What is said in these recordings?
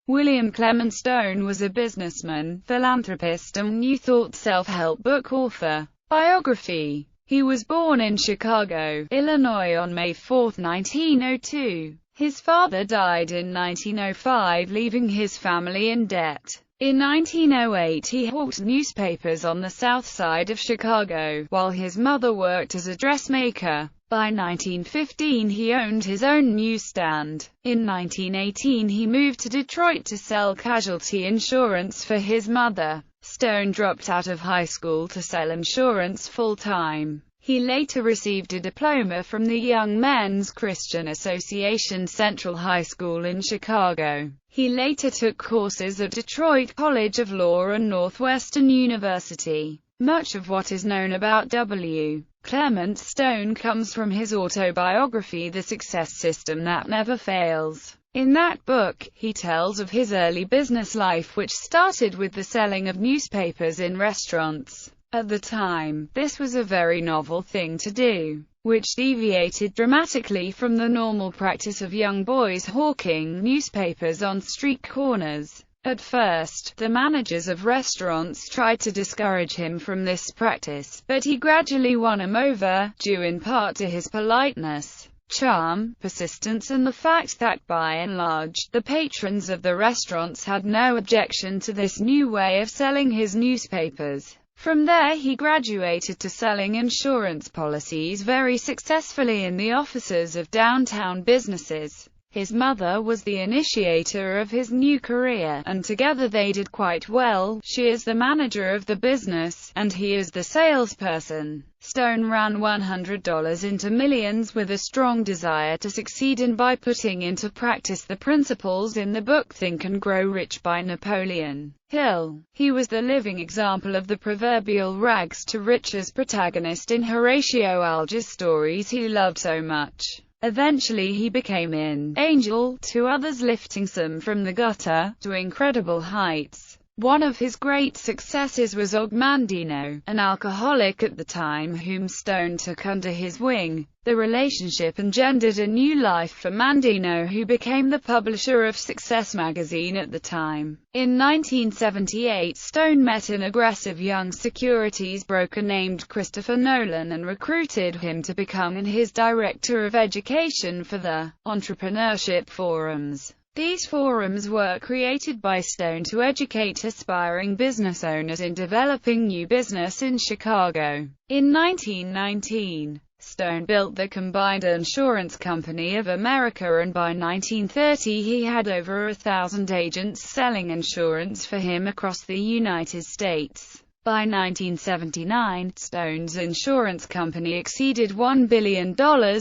William Clement Stone was a businessman, philanthropist and New Thought self-help book author. Biography. He was born in Chicago, Illinois on May 4, 1902. His father died in 1905, leaving his family in debt. In 1908 he hawked newspapers on the south side of Chicago, while his mother worked as a dressmaker. By 1915 he owned his own newsstand. In 1918 he moved to Detroit to sell casualty insurance for his mother. Stone dropped out of high school to sell insurance full-time. He later received a diploma from the Young Men's Christian Association Central High School in Chicago. He later took courses at Detroit College of Law and Northwestern University. Much of what is known about W. Clement Stone comes from his autobiography The Success System That Never Fails. In that book, he tells of his early business life, which started with the selling of newspapers in restaurants. At the time, this was a very novel thing to do, which deviated dramatically from the normal practice of young boys hawking newspapers on street corners. At first, the managers of restaurants tried to discourage him from this practice, but he gradually won them over, due in part to his politeness, charm, persistence and the fact that by and large, the patrons of the restaurants had no objection to this new way of selling his newspapers. From there he graduated to selling insurance policies very successfully in the offices of downtown businesses. His mother was the initiator of his new career, and together they did quite well. She is the manager of the business, and he is the salesperson. Stone ran $100 into millions with a strong desire to succeed and by putting into practice the principles in the book Think and Grow Rich by Napoleon Hill. He was the living example of the proverbial rags to riches protagonist in Horatio Alger's stories he loved so much. Eventually he became an angel to others, lifting some from the gutter to incredible heights. One of his great successes was Og Mandino, an alcoholic at the time whom Stone took under his wing. The relationship engendered a new life for Mandino, who became the publisher of Success magazine at the time. In 1978 Stone met an aggressive young securities broker named Christopher Nolan and recruited him to become his director of education for the Entrepreneurship Forums. These forums were created by Stone to educate aspiring business owners in developing new business in Chicago. In 1919, Stone built the Combined Insurance Company of America, and by 1930 he had over 1,000 agents selling insurance for him across the United States. By 1979, Stone's insurance company exceeded $1 billion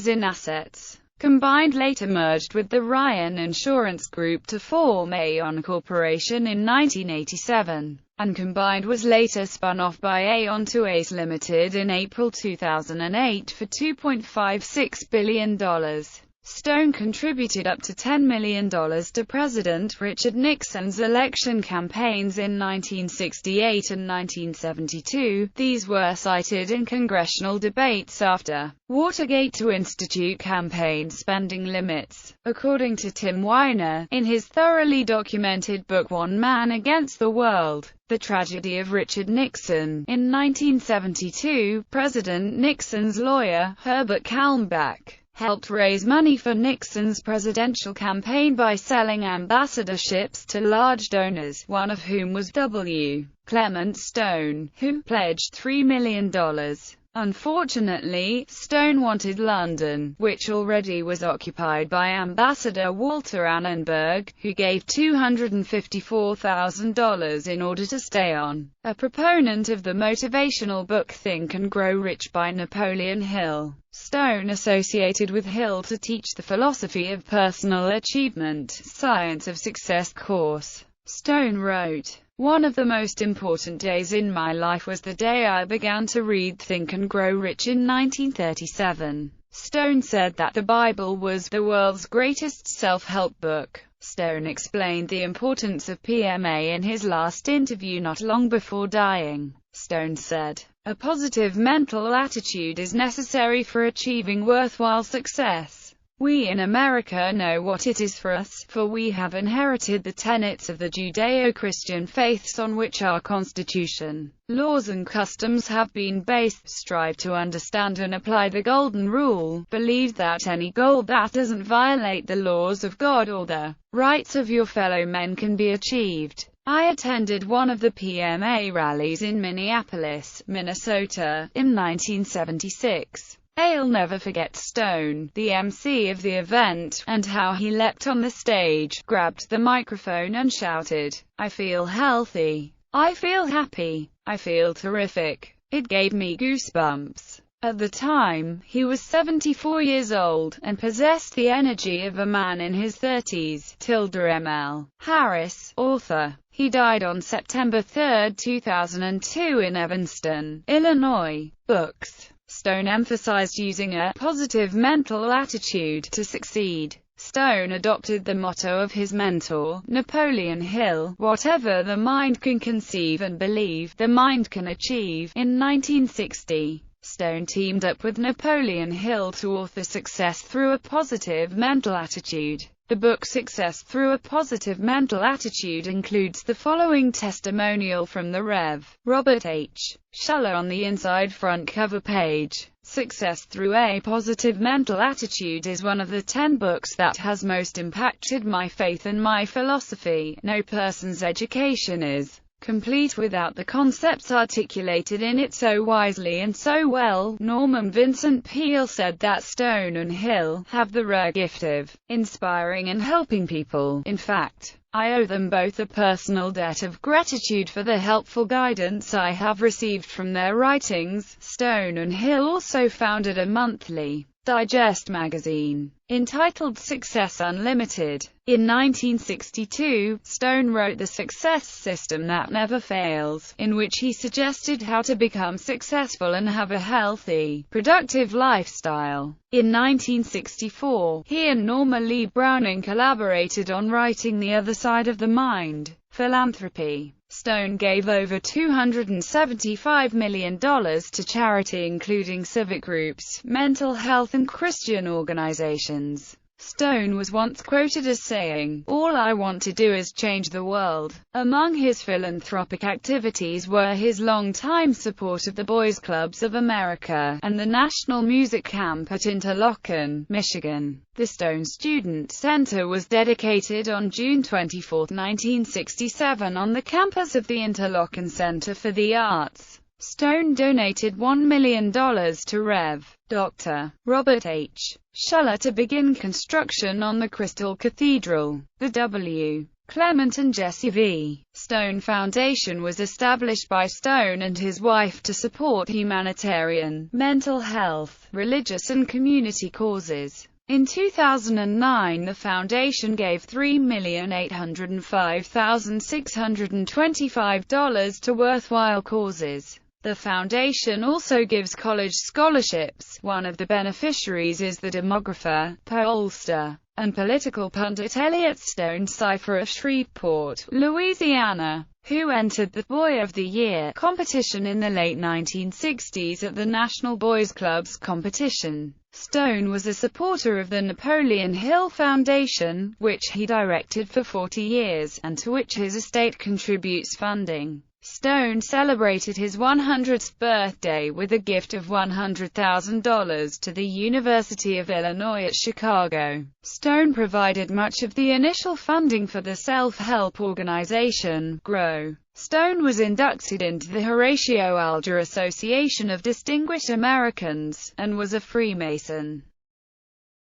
in assets. Combined later merged with the Ryan Insurance Group to form Aon Corporation in 1987, and Combined was later spun off by Aon to ACE Limited in April 2008 for $2.56 billion. Stone contributed up to $10 million to President Richard Nixon's election campaigns in 1968 and 1972. These were cited in congressional debates after Watergate to institute campaign spending limits. According to Tim Weiner, in his thoroughly documented book One Man Against the World, The Tragedy of Richard Nixon, in 1972, President Nixon's lawyer, Herbert Kalmbach, helped raise money for Nixon's presidential campaign by selling ambassadorships to large donors, one of whom was W. Clement Stone, who pledged $3 million. Unfortunately, Stone wanted London, which already was occupied by Ambassador Walter Annenberg, who gave $254,000 in order to stay on. A proponent of the motivational book Think and Grow Rich by Napoleon Hill, Stone associated with Hill to teach the philosophy of personal achievement, Science of Success course. Stone wrote, "One of the most important days in my life was the day I began to read Think and Grow Rich in 1937. Stone said that the Bible was the world's greatest self-help book. Stone explained the importance of PMA in his last interview not long before dying. Stone said, "A positive mental attitude is necessary for achieving worthwhile success. We in America know what it is for us, for we have inherited the tenets of the Judeo-Christian faiths on which our Constitution, laws and customs have been based. Strive to understand and apply the Golden Rule. Believe that any goal that doesn't violate the laws of God or the rights of your fellow men can be achieved. I attended one of the PMA rallies in Minneapolis, Minnesota, in 1976. I'll never forget Stone, the MC of the event, and how he leapt on the stage, grabbed the microphone and shouted, "I feel healthy. I feel happy. I feel terrific." It gave me goosebumps. At the time, he was 74 years old, and possessed the energy of a man in his 30s. Tilda M.L. Harris, author. He died on September 3, 2002 in Evanston, Illinois. Books. Stone emphasized using a positive mental attitude to succeed. Stone adopted the motto of his mentor, Napoleon Hill, "Whatever the mind can conceive and believe, the mind can achieve." In 1960, Stone teamed up with Napoleon Hill to author Success Through a Positive Mental Attitude. The book Success Through a Positive Mental Attitude includes the following testimonial from the Rev. Robert H. Schuller on the inside front cover page. Success Through a Positive Mental Attitude is one of the 10 books that has most impacted my faith and my philosophy. No person's education is complete without the concepts articulated in it so wisely and so well. Norman Vincent Peale said that Stone and Hill have the rare gift of inspiring and helping people. In fact, I owe them both a personal debt of gratitude for the helpful guidance I have received from their writings. Stone and Hill also founded a monthly digest magazine entitled Success Unlimited. In 1962, Stone wrote The Success System That Never Fails, in which he suggested how to become successful and have a healthy, productive lifestyle. In 1964, he and Norma Lee Browning collaborated on writing The Other Side of the Mind, Philanthropy. Stone gave over $275 million to charity, including civic groups, mental health and Christian organizations. Stone was once quoted as saying, "All I want to do is change the world." Among his philanthropic activities were his long-time support of the Boys Clubs of America, and the National Music Camp at Interlochen, Michigan. The Stone Student Center was dedicated on June 24, 1967 on the campus of the Interlochen Center for the Arts. Stone donated $1 million to Rev. Dr. Robert H. Schuller to begin construction on the Crystal Cathedral. The W. Clement and Jessie V. Stone Foundation was established by Stone and his wife to support humanitarian, mental health, religious and community causes. In 2009, the foundation gave $3,805,625 to worthwhile causes. The foundation also gives college scholarships. One of the beneficiaries is the demographer, pollster, and political pundit Elliot Stone Cipher of Shreveport, Louisiana, who entered the Boy of the Year competition in the late 1960s at the National Boys Clubs competition. Stone was a supporter of the Napoleon Hill Foundation, which he directed for 40 years, and to which his estate contributes funding. Stone celebrated his 100th birthday with a gift of $100,000 to the University of Illinois at Chicago. Stone provided much of the initial funding for the self-help organization, GROW. Stone was inducted into the Horatio Alger Association of Distinguished Americans, and was a Freemason.